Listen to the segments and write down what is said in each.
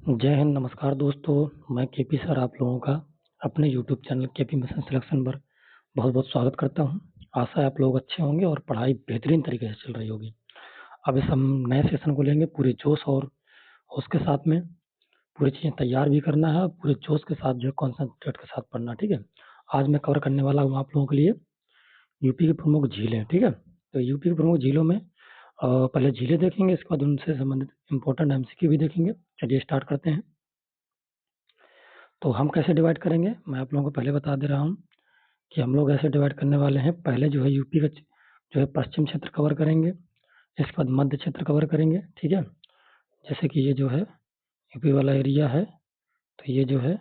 जय हिंद, नमस्कार दोस्तों। मैं केपी सर आप लोगों का अपने YouTube channel KP mission selection पर बहुत-बहुत स्वागत करता हूं। आशा है आप लोग अच्छे होंगे और पढ़ाई बेहतरीन तरीके से चल रही होगी। अब इस हम नए सेशन को लेंगे पूरे जोश और होश के साथ में। पूरी चीज़ें तैयार भी करना है और पूरे जोश के साथ जो है कॉन्संट्रेट के साथ पढ़ना, ठीक है? आज मैं कवर करने वाला हूँ आप लोगों के लिए यूपी की प्रमुख झीलें, ठीक है? तो यूपी की प्रमुख झीलों में पहले झीलें देखेंगे, इसके बाद उनसे संबंधित इम्पोर्टेंट एमसीक्यू भी देखेंगे। चलिए स्टार्ट करते हैं। तो हम कैसे डिवाइड करेंगे, मैं आप लोगों को पहले बता दे रहा हूँ कि हम लोग ऐसे डिवाइड करने वाले हैं। पहले जो है यूपी का जो है पश्चिम क्षेत्र कवर करेंगे, इसके बाद मध्य क्षेत्र कवर करेंगे, ठीक है? जैसे कि ये जो है यूपी वाला एरिया है, तो ये जो है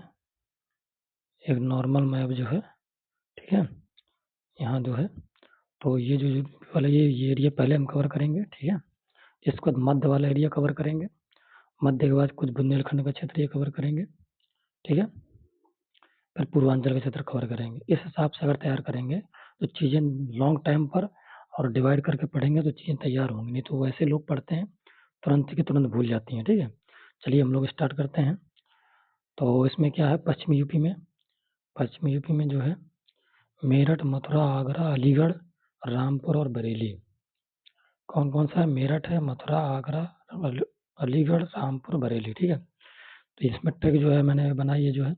एक नॉर्मल मैप जो है, ठीक है? यहाँ जो है तो ये जो यूपी वाला ये एरिया पहले हम कवर करेंगे, ठीक है? इसके बाद मध्य वाला एरिया कवर करेंगे, मध्य के बाद कुछ बुंदेलखंड का क्षेत्र ये कवर करेंगे, ठीक है? फिर पूर्वांचल का क्षेत्र कवर करेंगे। इस हिसाब से अगर तैयार करेंगे तो चीज़ें लॉन्ग टाइम पर और डिवाइड करके पढ़ेंगे तो चीज़ें तैयार होंगी, नहीं तो वैसे लोग पढ़ते हैं तुरंत की तुरंत भूल जाती हैं, ठीक है? चलिए हम लोग स्टार्ट करते हैं। तो इसमें क्या है, पश्चिमी यूपी में जो है मेरठ, मथुरा, आगरा, अलीगढ़, रामपुर और बरेली। कौन कौन सा है? मेरठ है, मथुरा, आगरा, अलीगढ़, रामपुर, बरेली, ठीक है? तो इसमें ट्रिक जो है मैंने बनाई है, जो है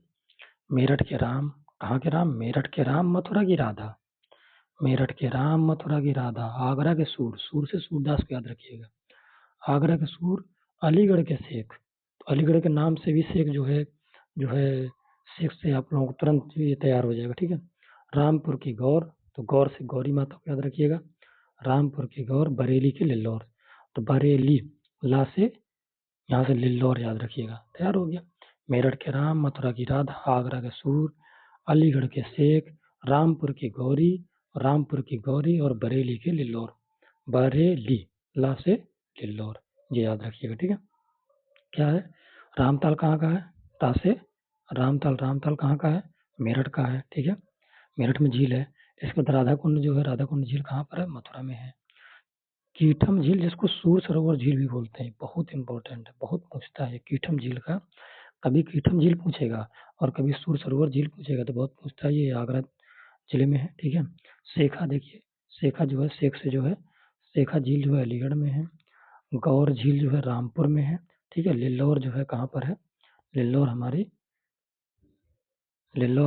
मेरठ के राम, कहाँ के राम? मेरठ के राम, मथुरा की राधा। मेरठ के राम, मथुरा की राधा, आगरा के सूर, सूर से सूरदास को याद रखिएगा, आगरा के सूर, अलीगढ़ के शेख। तो अलीगढ़ के नाम से भी शेख जो है शेख से आप लोगों को तुरंत ये तैयार हो जाएगा, ठीक है? रामपुर की गौर, तो गौर से गौरी माता को याद रखिएगा, रामपुर की गौर, बरेली के लिल्लौर, तो बरेली ला से यहाँ से लिल्लौर याद रखिएगा, तैयार हो गया। मेरठ के राम, मथुरा की राधा, आगरा के सूर, अलीगढ़ के शेख, रामपुर की गौरी, रामपुर की गौरी और बरेली के लिल्लौर, बरेली ला से लिल्लौर, ये याद रखिएगा, ठीक है? क्या है? रामताल कहाँ का है? ता से रामताल, रामताल कहाँ का है? मेरठ का है, ठीक है? मेरठ में झील है। इसके बाद राधा कुंड जो है, राधा कुंड झील कहाँ पर है? मथुरा में है। कीठम झील, जिसको सूर सरोवर झील भी बोलते हैं, बहुत इंपॉर्टेंट है, बहुत पूछता है कीठम झील का। कभी कीठम झील पूछेगा और कभी सूर सरोवर झील पूछेगा, तो बहुत पूछता है। ये आगरा जिले में है, ठीक है? शेखा देखिए, शेखा जो है शेख से जो है शेखा झील जो है अलीगढ़ में है, गौर झील जो है रामपुर में है, ठीक है? लिल्लौर जो है कहाँ पर है? लिल्लौर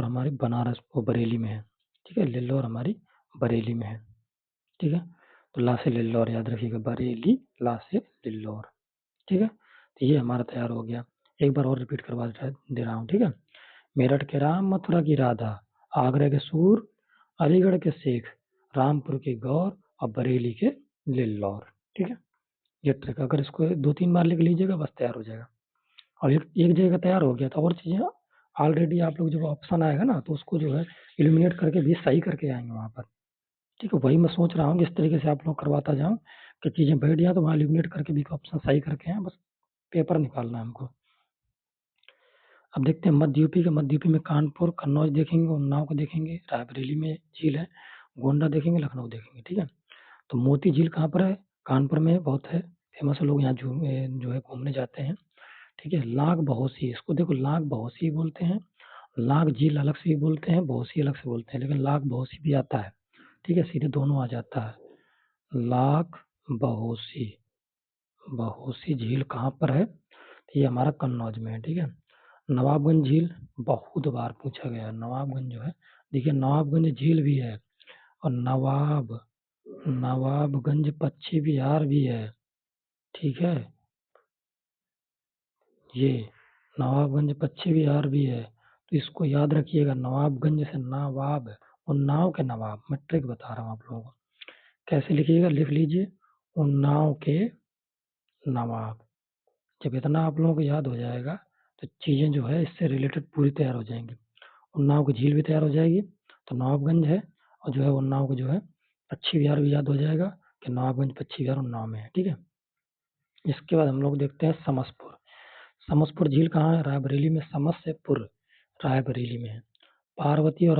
हमारी बनारस वो बरेली में है, ठीक है? लिल्लौर हमारी बरेली में है, ठीक है? तो ला से लिल्लौर याद रखिएगा, बरेली ला से लिल्लौर, ठीक है? तो ये हमारा तैयार हो गया। एक बार और रिपीट करवा दे रहा हूँ, ठीक है? मेरठ के राम, मथुरा की राधा, आगरा के सूर, अलीगढ़ के शेख, रामपुर की गौर और बरेली के लिल्लौर, ठीक है? ये ट्रिक अगर इसको 2-3 बार लिख लीजिएगा बस तैयार हो जाएगा। और एक जगह तैयार हो गया तो और चीज़ें ऑलरेडी आप लोग जब ऑप्शन आएगा ना तो उसको जो है इल्यूमिनेट करके भी सही करके आएंगे वहाँ पर, ठीक है? वही मैं सोच रहा हूँ कि इस तरीके से आप लोग करवाता जाऊँ कि चीज़ें बैठ जाए तो वहाँ इल्यूमिनेट करके भी ऑप्शन सही करके आएँ, बस पेपर निकालना है हमको। अब देखते हैं मध्य यूपी में कानपुर, कन्नौज देखेंगे, उन्नाव को देखेंगे, रायबरेली में झील है, गोंडा देखेंगे, लखनऊ देखेंगे, ठीक है? तो मोती झील कहाँ पर है? कानपुर में बहुत है, फेमस है, लोग यहाँ जो है घूमने जाते हैं, ठीक है? लाख बहोसी, इसको देखो लाख बहोसी बोलते हैं, लाख झील अलग से भी बोलते हैं, बहोसी अलग से बोलते हैं, लेकिन लाख बहोसी भी आता है, ठीक है? सीधे दोनों आ जाता है। लाख बहोसी, बहोसी झील कहाँ पर है? ये हमारा कन्नौज में है, ठीक है? नवाबगंज झील बहुत बार पूछा गया है, नवाबगंज जो है, देखिए नवाबगंज झील भी है और नवाबगंज पश्चिमी बिहार भी है, ठीक है? ये नवाबगंज पश्चिमी बिहार भी है, तो इसको याद रखिएगा, नवाबगंज से नवाब, उन्नाव के नवाब, मैं ट्रिक बता रहा हूँ आप लोगों को, कैसे लिखिएगा, लिख लीजिए, उन्नाव के नवाब। जब इतना आप लोगों को याद हो जाएगा तो चीज़ें जो है इससे रिलेटेड पूरी तैयार हो जाएंगी। उन्नाव की झील भी तैयार हो जाएगी, तो नवाबगंज है और जो है उन्नाव को जो है पश्चिमी बिहार भी याद हो जाएगा कि नवाबगंज पश्चिमी बिहार उन्नाव में है, ठीक है? इसके बाद हम लोग देखते हैं समसपुर। समसपुर झील कहाँ है? रायबरेली में, समस्तीपुर रायबरेली में है। पार्वती और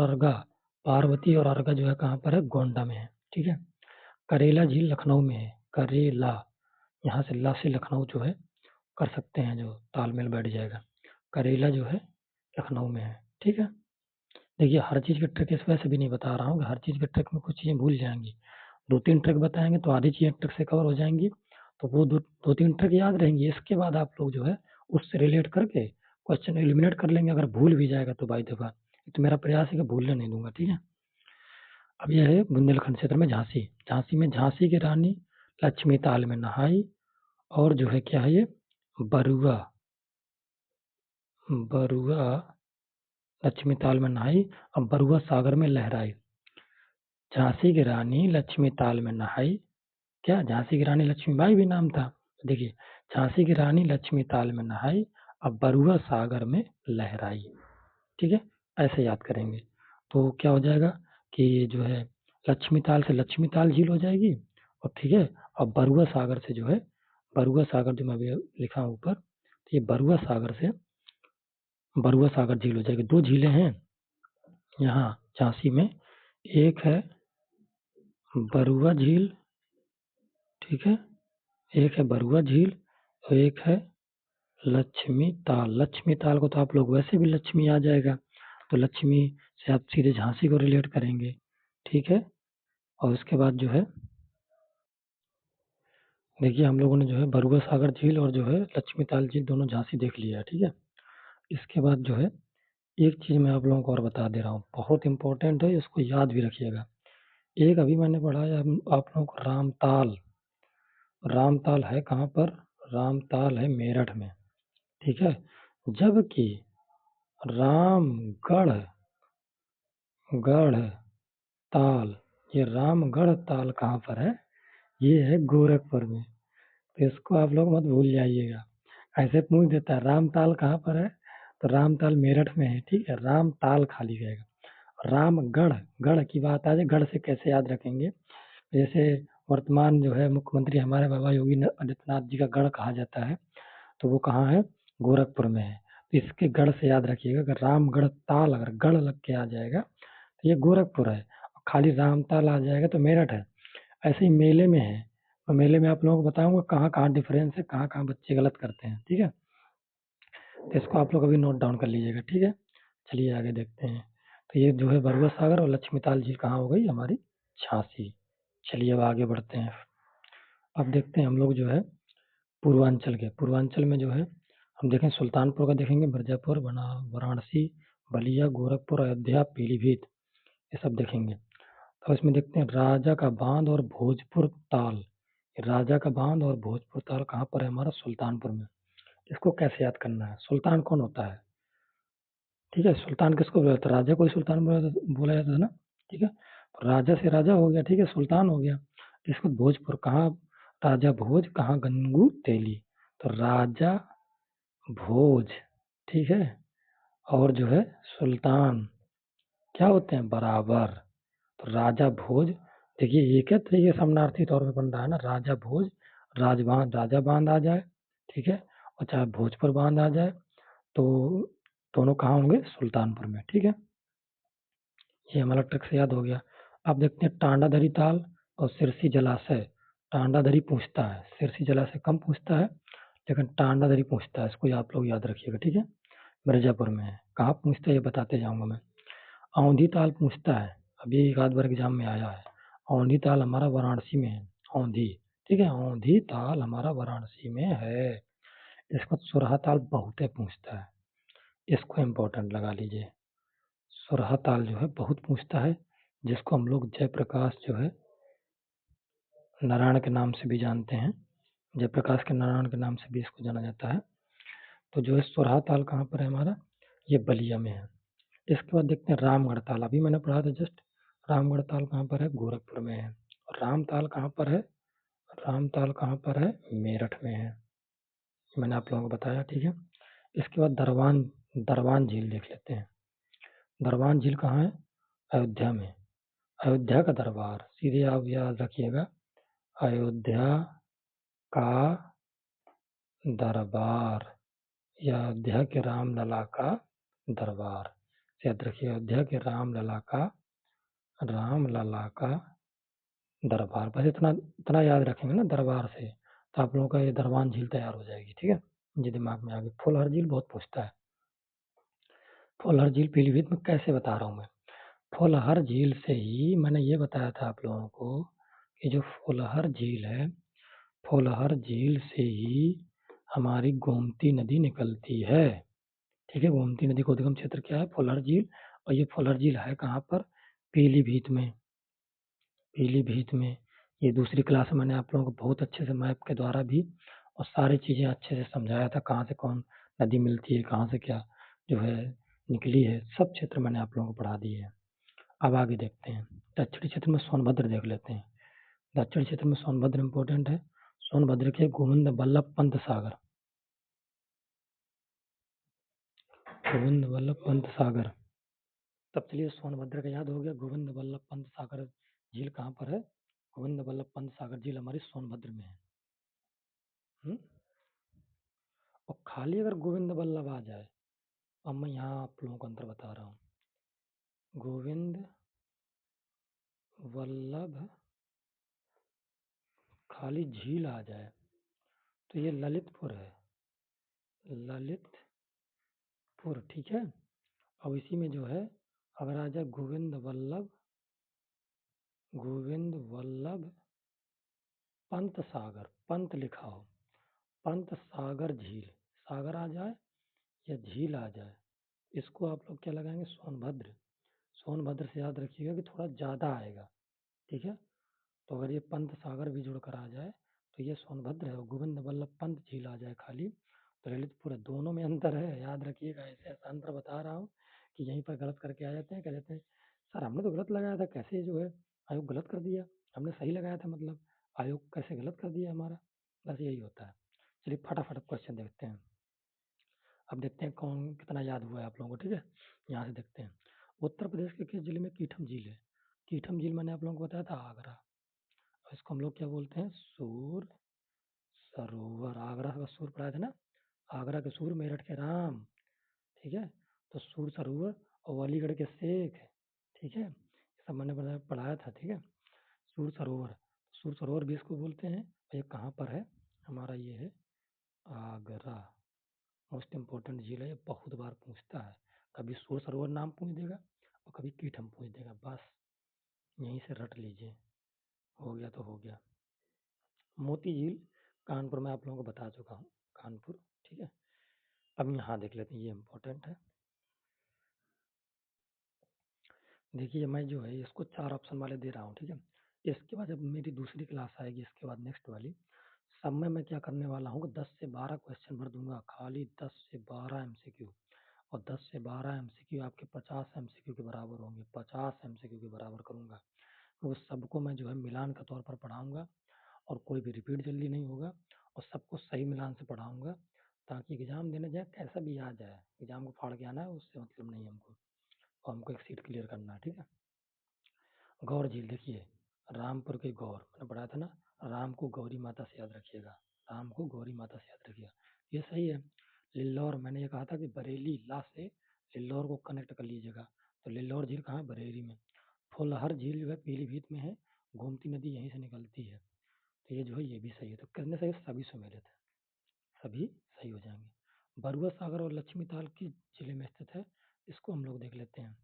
अर्गा जो है कहाँ पर है? गोंडा में है, ठीक है? करेला झील लखनऊ में है, करेला, यहाँ से ला से लखनऊ जो है कर सकते हैं, जो तालमेल बैठ जाएगा। करेला जो है लखनऊ में है, ठीक है। देखिए हर चीज़ की ट्रिक इस वजह से भी नहीं बता रहा हूँ कि हर चीज़ की ट्रिक में कुछ चीज़ें भूल जाएंगी। 2-3 ट्रिक बताएंगे तो आधी चीज़ें ट्रिक से कवर हो जाएंगी, तो वो 2-3 ट्रिक याद रहेंगी। इसके बाद आप लोग जो है उससे रिलेट करके क्वेश्चन एलिमिनेट कर लेंगे। अगर भूल भी जाएगा तो बाई दफा, तो मेरा प्रयास है कि भूलने नहीं दूंगा, ठीक है। अब यह है बुंदेलखंड क्षेत्र में झांसी। झांसी में झांसी की रानी लक्ष्मी ताल में नहाई, और जो है क्या है ये बरुआ, बरुआ लक्ष्मी ताल में नहाई, अब बरुआ सागर में लहराई। झांसी की रानी लक्ष्मी ताल में नहाई, क्या झांसी की रानी लक्ष्मीबाई भी नाम था। देखिए झांसी की रानी लक्ष्मी ताल में नहाई, अब बरुआ सागर में लहराई, ठीक है। ऐसे याद करेंगे तो क्या हो जाएगा कि ये जो है लक्ष्मी ताल से लक्ष्मी ताल झील हो जाएगी, और ठीक है। और बरुआ सागर से जो है बरुआ सागर जो मैं अभी लिखा हूँ ऊपर, तो ये बरुआ सागर से बरुआ सागर झील हो जाएगी। 2 झीलें हैं यहाँ झांसी में, एक है बरुआ झील, ठीक है, एक है बरुआ झील और एक है लक्ष्मी ताल। लक्ष्मी ताल को तो आप लोग वैसे भी लक्ष्मी आ जाएगा, तो लक्ष्मी से आप सीधे झांसी को रिलेट करेंगे, ठीक है। और उसके बाद जो है देखिए हम लोगों ने जो है बरुआ सागर झील और जो है लक्ष्मी ताल झील दोनों झांसी देख लिया है, ठीक है। इसके बाद जो है एक चीज़ मैं आप लोगों को और बता दे रहा हूँ, बहुत इंपॉर्टेंट है, इसको याद भी रखिएगा। एक अभी मैंने पढ़ा है आप लोगों को रामताल। रामताल है कहाँ पर? रामताल है मेरठ में, ठीक है। जबकि रामगढ़ गढ़ ताल, ये रामगढ़ ताल कहाँ पर है? ये है गोरखपुर में। तो इसको आप लोग मत भूल जाइएगा। ऐसे पूछ देता है रामताल कहाँ पर है, तो रामताल मेरठ में है, ठीक है। रामताल खाली रहेगा। रामगढ़, गढ़ की बात आ जाए, गढ़ से कैसे याद रखेंगे? जैसे वर्तमान जो है मुख्यमंत्री हमारे बाबा योगी आदित्यनाथ जी का गढ़ कहा जाता है, तो वो कहाँ है? गोरखपुर में है। तो इसके गढ़ से याद रखिएगा, अगर रामगढ़ ताल अगर गढ़ लग के आ जाएगा तो ये गोरखपुर है, खाली रामताल आ जाएगा तो मेरठ है। ऐसे ही मेले में है, और मेले में आप लोगों को बताऊंगा कहाँ कहाँ डिफरेंस है, कहाँ कहाँ बच्चे गलत करते हैं, ठीक है। तो इसको आप लोग अभी नोट डाउन कर लीजिएगा, ठीक है। चलिए आगे देखते हैं। तो ये जो है बरुआ सागर और लक्ष्मीताल झील कहाँ हो गई? हमारी झांसी। चलिए अब आगे बढ़ते हैं। अब देखते हैं हम लोग जो है पूर्वांचल के, पूर्वांचल में जो है हम देखें सुल्तानपुर का देखेंगे, मिर्जापुर, वाराणसी, बलिया, गोरखपुर, अयोध्या, पीलीभीत, ये सब देखेंगे। तो इसमें देखते हैं राजा का बांध और भोजपुर ताल। राजा का बांध और भोजपुर ताल कहाँ पर है? हमारा सुल्तानपुर में। इसको कैसे याद करना है? सुल्तान कौन होता है? ठीक है, सुल्तान किसको बोला जाता है? राजा को ही सुल्तान बोला जाता है ना, ठीक है। तो राजा से राजा हो गया, ठीक है, सुल्तान हो गया। इसको भोजपुर कहाँ? राजा भोज कहाँ? गंगू तेली। तो राजा भोज, ठीक है, और जो है सुल्तान क्या होते हैं? बराबर। तो राजा भोज, देखिए एक है तरीके समानार्थी तौर पे बन रहा है ना, राजा भोज, राजबांध, राजा बांध आ जाए, ठीक है, और चाहे भोजपुर बांध आ जाए, तो दोनों कहाँ होंगे? सुल्तानपुर में, ठीक है। ये हमारा ट्रिक से याद हो गया। अब देखते हैं टांडाधरी ताल और सिरसी जलाशय। टांडाधरी पूछता है, सिरसी जलाशय कम पूछता है, लेकिन टांडाधरी पूछता है, इसको आप लोग याद रखिएगा, ठीक है। मिर्जापुर में है। कहाँ पूछता है ये बताते जाऊंगा मैं। औंधी ताल पूछता है, अभी एक आध बार एग्जाम में आया है। औंधी ताल हमारा वाराणसी में है, औंधी, ठीक है, औंधी ताल हमारा वाराणसी में है। इसको सुरहा ताल बहुत है पूछता है, इसको इम्पोर्टेंट लगा लीजिए। सुरहा ताल जो है बहुत पूछता है, जिसको हम लोग जयप्रकाश जो है नारायण के नाम से भी जानते हैं, जयप्रकाश के नारायण के नाम से भी इसको जाना जाता है। तो जो है सुरहा ताल कहाँ पर है हमारा? ये बलिया में है। इसके बाद देखते हैं रामगढ़ ताल, अभी मैंने पढ़ा था जस्ट। रामगढ़ ताल कहाँ पर है? गोरखपुर में है। और रामताल कहाँ पर है? रामताल कहाँ पर है? मेरठ में है। मैंने आप लोगों को बताया, ठीक है। इसके बाद दरवान, दरवान झील देख लेते हैं। दरवान झील कहाँ है? अयोध्या में। अयोध्या का दरबार, सीधे आप याद रखिएगा, अयोध्या का दरबार, या अयोध्या के रामलला का दरबार। याद रखिए, अयोध्या के रामलला का दरबार। बस इतना इतना याद रखेंगे ना दरबार से, तो आप लोगों का ये दरबान झील तैयार हो जाएगी, ठीक है। ये दिमाग में आ गई। फुलहर झील बहुत पूछता है। फुलहर झील पीलीभीत में कैसे बता रहा हूँ मैं। फुलहर झील से ही मैंने ये बताया था आप लोगों को कि जो फुलहर झील है, फुलहर झील से ही हमारी गोमती नदी निकलती है। ठीक है, गोमती नदी का उद्गम क्षेत्र क्या है? फुलहर झील। और ये फुलहर झील है कहाँ पर? पीलीभीत में। पीलीभीत में। ये दूसरी क्लास में मैंने आप लोगों को बहुत अच्छे से मैप के द्वारा भी और सारी चीजें अच्छे से समझाया था, कहाँ से कौन नदी मिलती है, कहाँ से क्या जो है निकली है, सब क्षेत्र मैंने आप लोगों को पढ़ा दिए है। अब आगे देखते हैं। दक्षिणी क्षेत्र में सोनभद्र देख लेते हैं। दक्षिण क्षेत्र में सोनभद्र इंपॉर्टेंट है। सोनभद्र के गोविंद बल्लभ पंत सागर। गोविंद बल्लभ पंत सागर। तब चलिए सोनभद्र का याद हो गया। गोविंद बल्लभ पंत सागर झील कहाँ पर है? गोविंद बल्लभ पंत सागर झील हमारी सोनभद्र में है। और खाली अगर गोविंद बल्लभ आ जाए, अब मैं यहाँ आप लोगों को अंतर बता रहा हूँ। गोविंद वल्लभ खाली झील आ जाए तो ये ललितपुर है। ललितपुर, ठीक है। अब इसी में जो है अगर आ जाए गोविंद वल्लभ पंत सागर, पंत लिखा हो, पंत सागर झील, सागर आ जाए या झील आ जाए, इसको आप लोग क्या लगाएंगे? सोनभद्र। सोनभद्र से याद रखिएगा कि थोड़ा ज़्यादा आएगा, ठीक है। तो अगर ये पंत सागर भी जुड़कर आ जाए तो ये सोनभद्र है, और गोविंद वल्लभ पंत झील आ जाए खाली तो ललितपुर है। दोनों में अंतर है, याद रखिएगा। ऐसे ऐसा अंतर बता रहा हूँ कि यहीं पर गलत करके आ जाते हैं, कह देते हैं सर हमने तो गलत लगाया था, कैसे जो है आयोग गलत कर दिया, हमने सही लगाया था, मतलब आयोग कैसे गलत कर दिया हमारा। बस यही होता है। चलिए फटाफट क्वेश्चन देखते हैं। अब देखते हैं कौन कितना याद हुआ है आप लोगों को, ठीक है। यहाँ से देखते हैं। उत्तर प्रदेश के किस जिले में कीठम झील है? कीठम झील मैंने आप लोगों को बताया था आगरा। और इसको हम लोग क्या बोलते हैं? सूर सरोवर। आगरा का सूर पढ़ाया था ना, आगरा के सूर मेरठ के राम, ठीक है। तो सूर सरोवर और अलीगढ़ के शेख, ठीक है, ये सब मैंने पढ़ाया था, ठीक है। सूर सरोवर, सूर सरोवर भी इसको बोलते हैं। ये कहाँ पर है? हमारा ये है आगरा। मोस्ट इम्पोर्टेंट झील है, ये बहुत बार पूछता है। कभी सूर सरोवर नाम पूछ देगा और कभी कीठम पूछ देगा, बस यहीं से रट लीजिए। हो गया तो हो गया। मोती झील कानपुर में आप लोगों को बता चुका हूँ, कानपुर, ठीक है। अब यहाँ देख लेते हैं, ये इम्पोर्टेंट है। देखिए मैं जो है इसको 4 ऑप्शन वाले दे रहा हूँ, ठीक है। इसके बाद जब मेरी दूसरी क्लास आएगी, इसके बाद नेक्स्ट वाली, सब में मैं क्या करने वाला हूँ, 10 से 12 क्वेश्चन भर दूंगा, खाली 10 से 12 एमसीक्यू। और 10 से 12 एमसीक्यू आपके 50 एमसीक्यू के बराबर होंगे, 50 एमसीक्यू के बराबर करूंगा। तो सबको मैं जो है मिलान के तौर पर पढ़ाऊंगा और कोई भी रिपीट जल्दी नहीं होगा, और सबको सही मिलान से पढ़ाऊंगा, ताकि एग्जाम देने जाए कैसा भी आ जाए, एग्जाम को फाड़ के आना है उससे मतलब नहीं हमको, और हमको एक सीट क्लियर करना है, ठीक है। गौर झील देखिए, रामपुर के गौर मैंने पढ़ाया था ना, राम को गौरी माता से याद रखिएगा, राम को गौरी माता से याद रखिएगा, ये सही है। लिल्लौर, मैंने ये कहा था कि बरेली ला से लिल्लौर को कनेक्ट कर लीजिएगा, तो लिल्लौर झील कहाँ है? बरेली में। फुलहर झील जो है पीलीभीत में है, गोमती नदी यहीं से निकलती है, तो ये जो है ये भी सही है। तो कितने सही? सभी सुमेलित है, सभी सही हो जाएंगे। बरुआ सागर और लक्ष्मी ताल किस जिले में स्थित है? इसको हम लोग देख लेते हैं।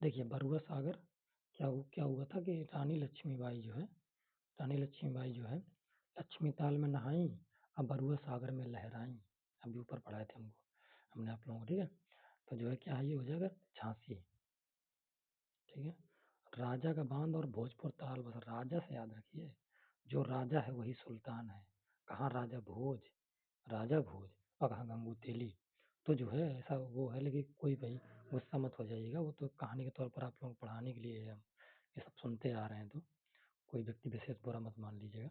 देखिए बरुआ सागर क्या हुआ था कि रानी लक्ष्मीबाई जो है, रानी लक्ष्मीबाई जो है लक्ष्मी ताल में नहाई, अब बरुआ सागर में लहराई। अभी ऊपर पढ़ाए थे हमने आप लोगों को, ठीक है। तो जो है क्या ये हो जाएगा? झांसी, ठीक है। राजा का बांध और भोजपुर ताल, बस राजा से याद रखिए, जो राजा है वही सुल्तान है। कहाँ राजा भोज, राजा भोज, और कहाँ गंगू तेली। तो जो है ऐसा वो है, लेकिन कोई भाई गुस्सा मत हो जाइएगा, वो तो कहानी के तौर पर आप लोगों को पढ़ाने के लिए है, हम ये सब सुनते आ रहे हैं, तो कोई व्यक्ति विशेष बुरा मत मान लीजिएगा,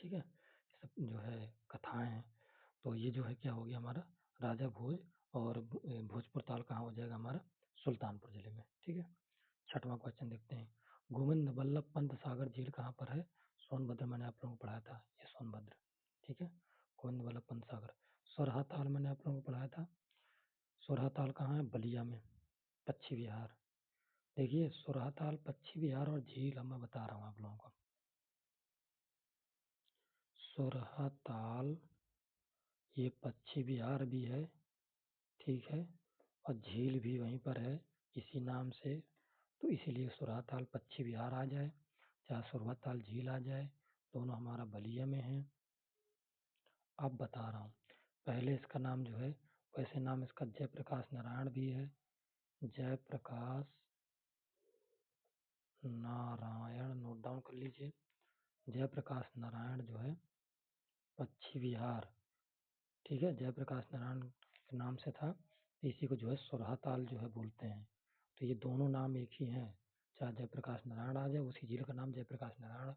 ठीक है। ये सब जो है कथाएं हैं। तो ये जो है क्या हो गया हमारा? राजा भोज और भोजपुर ताल कहाँ हो जाएगा हमारा? सुल्तानपुर जिले में, ठीक है। छठवां क्वेश्चन देखते हैं। गोविंद वल्लभ पंत सागर झील कहाँ पर है? सोनभद्र, मैंने आप लोगों को पढ़ाया था, ये सोनभद्र, ठीक है। गोविंद वल्लभ पंत सागर। सोरहा ताल मैंने आप लोगों को पढ़ाया था, सोरहा ताल कहाँ है? बलिया में, पश्चिम बिहार। देखिए सोरहा ताल पश्चिम बिहार और झील अब मैं बता रहा हूँ आप लोगों को। सोरहा ताल ये पश्चिमी बिहार भी है, ठीक है, और झील भी वहीं पर है इसी नाम से, तो इसीलिए सुरहाताल पश्चिमी बिहार आ जाए, चाहे सुरहाताल झील आ जाए, दोनों हमारा बलिया में है। अब बता रहा हूँ, पहले इसका नाम जो है, वैसे नाम इसका जयप्रकाश नारायण भी है, जयप्रकाश नारायण, नोट डाउन कर लीजिए। जयप्रकाश नारायण जो है पश्चिमी बिहार, ठीक है, जयप्रकाश नारायण के नाम से था, इसी को जो है सुरहाताल जो है बोलते हैं। तो ये दोनों नाम एक ही हैं, चाहे जयप्रकाश नारायण आ जाए, उसी झील का नाम जयप्रकाश नारायण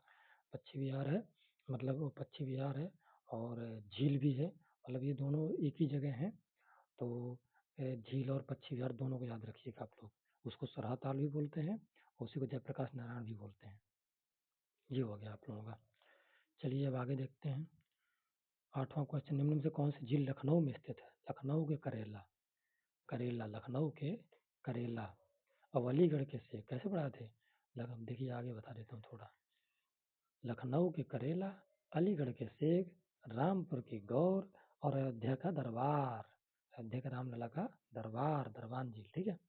पश्चिमी बिहार है, मतलब वो पश्चिमी बिहार है, और झील भी है, मतलब ये दोनों एक ही जगह हैं। तो झील और पश्चिमी बिहार दोनों को याद रखिएगा आप लोग, उसको सुरहाताल भी बोलते हैं, उसी को जयप्रकाश नारायण भी बोलते हैं। ये हो गया आप लोगों का। चलिए अब आगे देखते हैं। 8वां क्वेश्चन, निम्न में से कौन सी झील लखनऊ में स्थित है? लखनऊ के करेला, करेला, लखनऊ के करेला। अब अलीगढ़ के सेब कैसे पढ़ाए थे? देखिए आगे बता देता हूँ थोड़ा। लखनऊ के करेला, अलीगढ़ के सेब, रामपुर की गौर और अयोध्या का दरबार, अयोध्या का रामलला का दरबार, दरबान झील, ठीक है।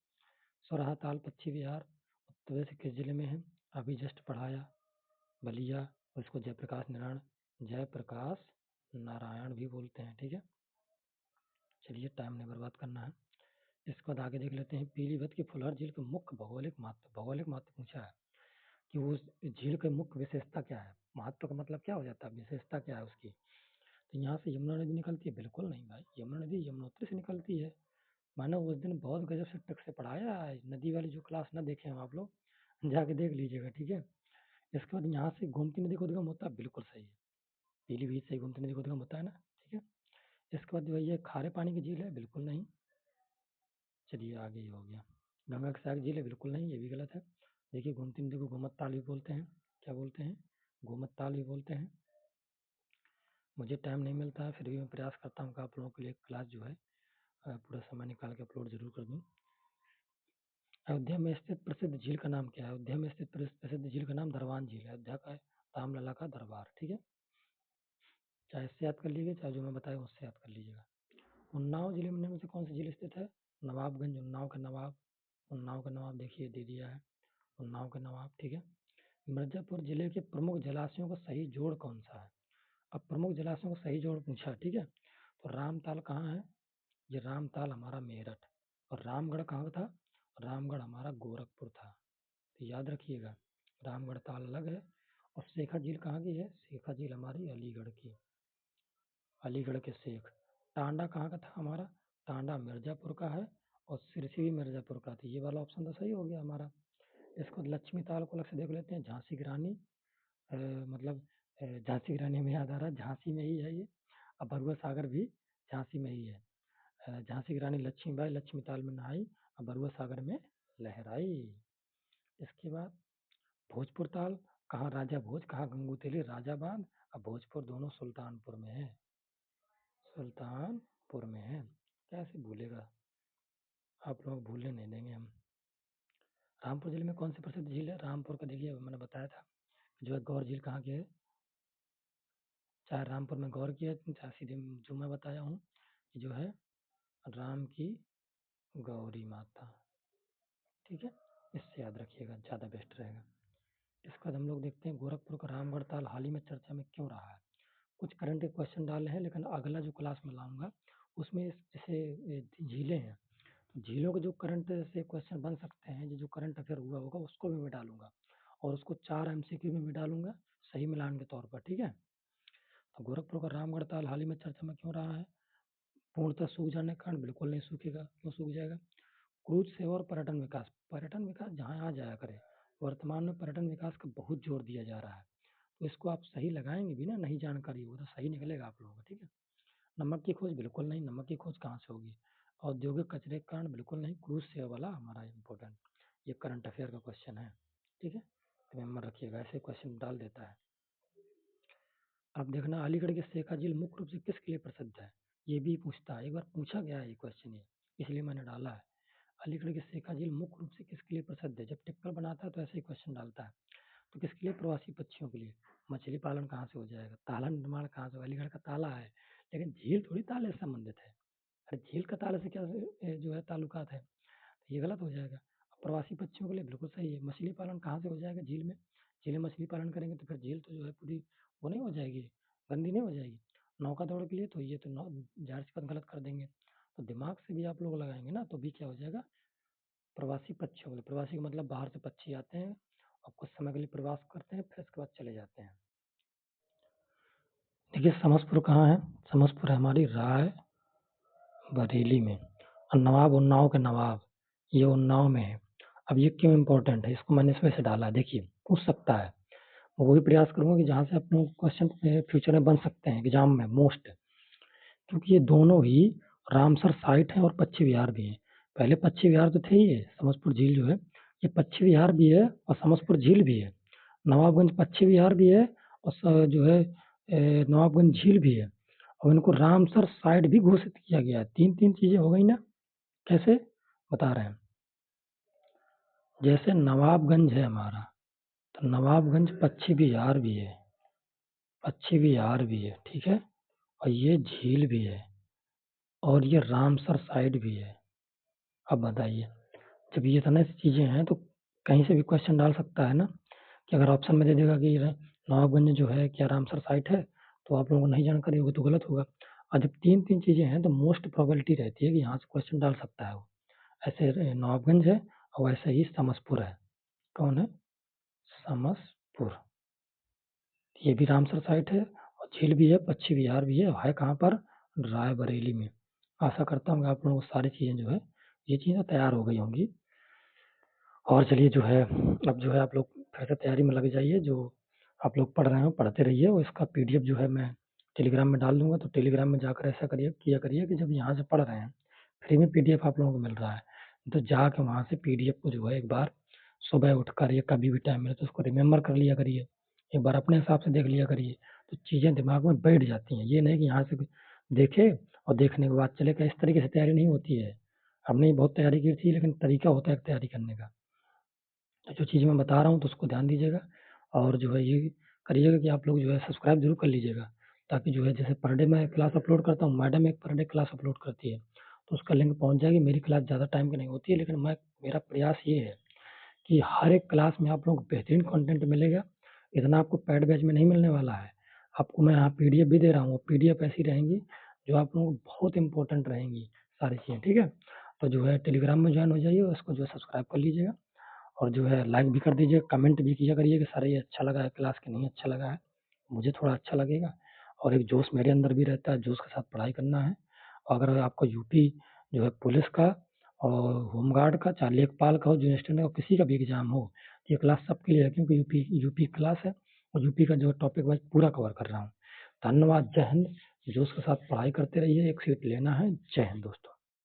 सुरहाताल पश्चिमी बिहार उत्तर प्रदेश किस जिले में है? अभी जस्ट पढ़ाया, बलिया, उसको जयप्रकाश नारायण, जयप्रकाश नारायण भी बोलते हैं, ठीक है। चलिए टाइम नहीं बर्बाद करना है। इसके बाद आगे देख लेते हैं, पीलीभीत की फुलहर झील का मुख्य भौगोलिक महत्व, भौगोलिक महत्व पूछा है कि उस झील की मुख्य विशेषता क्या है। महत्व का मतलब क्या हो जाता है, विशेषता क्या है उसकी। तो यहाँ से यमुना नदी निकलती है? बिल्कुल नहीं भाई, यमुना नदी यमुनोत्री से निकलती है। मैंने उस दिन बहुत गजब से ट्रिक से पढ़ाया है, नदी वाली जो क्लास ना देखे हम आप लोग जाके देख लीजिएगा, ठीक है। इसके बाद यहाँ से गोमती नदी का उद्गम होता है, बिल्कुल सही है, पीलीभीत से गोमती नदी का उद्गम होता है ना, ठीक है। इसके बाद जो है ये खारे पानी की झील है, बिल्कुल नहीं। चलिए आगे ही हो गया। गंगा की सहायक झील है, बिल्कुल नहीं, ये भी गलत है। देखिए गोमती नदी को गोमत भी बोलते हैं, क्या बोलते हैं? गोमत भी बोलते हैं। मुझे टाइम नहीं मिलता है, फिर भी मैं प्रयास करता हूँ कि आप लोगों के लिए क्लास जो है पूरा समय निकाल के अपलोड जरूर कर दूँ। अयोध्या में स्थित प्रसिद्ध झील का नाम क्या है? अयोध्या में स्थित प्रसिद्ध झील का नाम दरबान झील है, अयोध्या का रामलला का दरबार, ठीक है। चाहे इससे याद कर लीजिए, चाहे जो मैं बताया उससे याद कर लीजिएगा। उन्नाव जिले में निम्न से कौन सी झील स्थित है? नवाबगंज, उन्नाव का नवाब, उन्नाव का नवाब देखिए दे दिया है, उन्नाव के नवाब, ठीक है। मिर्जापुर जिले के प्रमुख जलाशयों का सही जोड़ कौन सा है? अब प्रमुख जलाशयों का सही जोड़ पूछा, ठीक है। तो रामताल कहाँ है? ये रामताल हमारा मेरठ, और रामगढ़ कहाँ था? रामगढ़ हमारा गोरखपुर था, तो याद रखिएगा, रामगढ़ ताल अलग है। और शेखा झील कहाँ की है? शेखा झील हमारी अलीगढ़ की, अलीगढ़ के शेख। टांडा कहाँ का था हमारा? टांडा मिर्जापुर का है, और सिरसी भी मिर्जापुर का था। ये वाला ऑप्शन तो सही हो गया हमारा। इसको लक्ष्मी ताल को अलग से देख लेते हैं, झांसी की रानी, मतलब झांसी की रानी में याद आ रहा है, झांसी में ही है ये। अब बरुआ सागर भी झांसी में ही है। झांसी की रानी लक्ष्मीबाई लक्ष्मी ताल में नहाई, और बरुआ सागर में लहराई। इसके बाद भोजपुर ताल, कहाँ राजा भोज, कहाँ गंगू तेली, राजाबाद और भोजपुर दोनों सुल्तानपुर में है, सुल्तानपुर में है। कैसे भूलेगा, आप लोग भूलने नहीं देंगे हम। रामपुर जिले में कौन सी प्रसिद्ध झील है? रामपुर का देखिए मैंने बताया था, जो है गौर झील कहाँ की है, चाहे रामपुर में गौर की है, चाहे सीधे जो मैं बताया हूँ कि जो है राम की गौरी माता, ठीक है। इससे याद रखिएगा, ज़्यादा बेस्ट रहेगा। इसके बाद हम लोग देखते हैं गोरखपुर का रामगढ़ ताल हाल ही में चर्चा में क्यों रहा है। कुछ करंट के क्वेश्चन डाले हैं, लेकिन अगला जो क्लास में लाऊंगा उसमें जैसे झीलें हैं, तो झीलों के जो करंट से क्वेश्चन बन सकते हैं, जो करंट अफेयर हुआ होगा उसको भी मैं डालूंगा, और उसको 4 MCQ में भी डालूंगा, सही मिलान के तौर पर, ठीक है। तो गोरखपुर का रामगढ़ ताल हाल ही में चर्चा में क्यों रहा है? पूर्णतः सूख जाने के कारण? बिल्कुल नहीं सूखेगा, क्यों सूख जाएगा? क्रूज सेवा और पर्यटन विकास, पर्यटन विकास जहाँ यहाँ जाया करे, वर्तमान में पर्यटन विकास का बहुत जोर दिया जा रहा है, तो इसको आप सही लगाएंगे भी ना, नहीं जानकारी हो तो सही निकलेगा आप लोगों का, ठीक है। नमक की खोज, बिल्कुल नहीं, नमक की खोज कहाँ से होगी? औद्योगिक कचरे के कारण, बिल्कुल नहीं, क्रूज सेवा वाला हमारा इम्पोर्टेंट, ये करंट अफेयर का क्वेश्चन है, ठीक है, तो मेमोर रखिएगा, ऐसे क्वेश्चन डाल देता है। अब देखना, अलीगढ़ की शेखा झील मुख्य रूप से किसके लिए प्रसिद्ध है? ये भी पूछता है, एक बार पूछा गया है ये क्वेश्चन, ये इसलिए मैंने डाला है। अलीगढ़ की शेखा झील मुख्य रूप से किसके लिए प्रसिद्ध है? जब टिप्पण बनाता है तो ऐसे ही क्वेश्चन डालता है। तो किसके लिए? प्रवासी पक्षियों के लिए। मछली पालन कहाँ से हो जाएगा? ताला निर्माण कहाँ से? अलीगढ़ का ताला है, लेकिन झील थोड़ी ताले से संबंधित है। अरे झील का ताले से क्या जो है ताल्लुकात है, तो ये गलत हो जाएगा। प्रवासी पक्षियों के लिए बिल्कुल सही है। मछली पालन कहाँ से हो जाएगा? झील में। झील में मछली पालन करेंगे तो फिर झील तो जो है पूरी वो नहीं हो जाएगी, गंदी नहीं हो जाएगी। नौका दौड़ के लिए तो ये तो जाहिर सी बात गलत कर देंगे। तो दिमाग से भी आप लोग लगाएंगे ना तो भी क्या हो जाएगा? प्रवासी पक्षियों के लिए। प्रवासी का मतलब बाहर से पक्षी आते हैं और कुछ समय के लिए प्रवास करते हैं, फिर उसके बाद चले जाते हैं। देखिए समसपुर कहाँ है? समसपुर है हमारी राय बरेली में। और नवाब उन्नाव के नवाब, ये उन्नाव में है। अब ये क्यों इम्पोर्टेंट है? इसको मैंने इस वजह से डाला है। देखिए पूछ सकता है, मैं वही प्रयास करूंगा कि जहाँ से अपने क्वेश्चन फ्यूचर में बन सकते हैं एग्जाम में मोस्ट, क्योंकि ये दोनों ही रामसर साइट है और पक्षी विहार भी है। पहले पक्षी विहार तो थे ही है, समसपुर झील जो है ये पक्षी विहार भी है और समसपुर झील भी है। नवाबगंज पक्षी विहार भी है और जो है नवाबगंज झील भी है। और इनको रामसर साइट भी घोषित किया गया है। तीन तीन चीजें हो गई ना। कैसे बता रहे हैं? जैसे नवाबगंज है हमारा, तो नवाबगंज पक्षी विहार भी है, पक्षी विहार भी है, ठीक है। और ये झील भी है और ये रामसर साइट भी है। अब बताइए, जब ये तरह की चीजें हैं तो कहीं से भी क्वेश्चन डाल सकता है ना, कि अगर ऑप्शन में दे देगा कि नवाबगंज जो है क्या रामसर साइट है, तो आप लोगों को नहीं जानकारी होगी तो गलत होगा। और जब तीन तीन चीजें हैं तो मोस्ट प्रोबेबिलिटी रहती है कि यहाँ से क्वेश्चन डाल सकता है वो। ऐसे नवाबगंज है और वैसे ही समसपुर है। कौन है? समसपुर। ये भी रामसर साइट है और झील भी है, पक्षी विहार भी है कहाँ पर? रायबरेली में। आशा करता हूँ आप लोगों को सारी चीजें जो है ये चीजें तैयार हो गई होंगी। और चलिए जो है अब जो है आप लोग फिर से तैयारी में लग जाइए। जो आप लोग पढ़ रहे हो पढ़ते रहिए और इसका पीडीएफ जो है मैं टेलीग्राम में डाल दूंगा। तो टेलीग्राम में जाकर ऐसा किया करिए कि जब यहाँ से पढ़ रहे हैं फ्री में पीडीएफ आप लोगों को मिल रहा है, तो जाके वहाँ से पीडीएफ को जो है एक बार सुबह उठकर या कभी भी टाइम मिले तो उसको रिमेम्बर कर लिया करिए, एक बार अपने हिसाब से देख लिया करिए। तो चीज़ें दिमाग में बैठ जाती हैं। ये नहीं कि यहाँ से देखे और देखने के बाद चले गए, इस तरीके से तैयारी नहीं होती है। हमने बहुत तैयारी की थी लेकिन तरीका होता है तैयारी करने का। जो चीज़ मैं बता रहा हूँ तो उसको ध्यान दीजिएगा। और जो है ये करिएगा कि आप लोग जो है सब्सक्राइब जरूर कर लीजिएगा, ताकि जो है जैसे पर डे मैं क्लास अपलोड करता हूँ, मैडम एक पर डे क्लास अपलोड करती है तो उसका लिंक पहुँच जाएगी। मेरी क्लास ज़्यादा टाइम की नहीं होती है, लेकिन मेरा प्रयास ये है कि हर एक क्लास में आप लोगों को बेहतरीन कंटेंट मिलेगा। इतना आपको पेड बैच में नहीं मिलने वाला है। आपको मैं यहाँ पीडीएफ भी दे रहा हूँ, पीडीएफ ऐसी रहेंगी जो आप लोगों को बहुत इंपॉर्टेंट रहेंगी सारी चीज़ें, ठीक है। तो जो है टेलीग्राम में ज्वाइन हो जाइए और उसको जो है सब्सक्राइब कर लीजिएगा और जो है लाइक भी कर दीजिए, कमेंट भी किया करिए कि सर ये अच्छा लगा है क्लास कि नहीं अच्छा लगा है। मुझे थोड़ा अच्छा लगेगा और एक जोश मेरे अंदर भी रहता है, जोश के साथ पढ़ाई करना है। और अगर आपको यूपी जो है पुलिस का और होमगार्ड का, चाहे लेखपाल का हो, जो स्टूडेंट हो, किसी का भी एग्जाम हो, ये क्लास सबके लिए है, क्योंकि यूपी क्लास है और यूपी का जो टॉपिक वाइज पूरा कवर कर रहा हूँ। धन्यवाद। जय हिंद। जोश के साथ पढ़ाई करते रहिए, एक सीट लेना है। जय हिंद दोस्तों।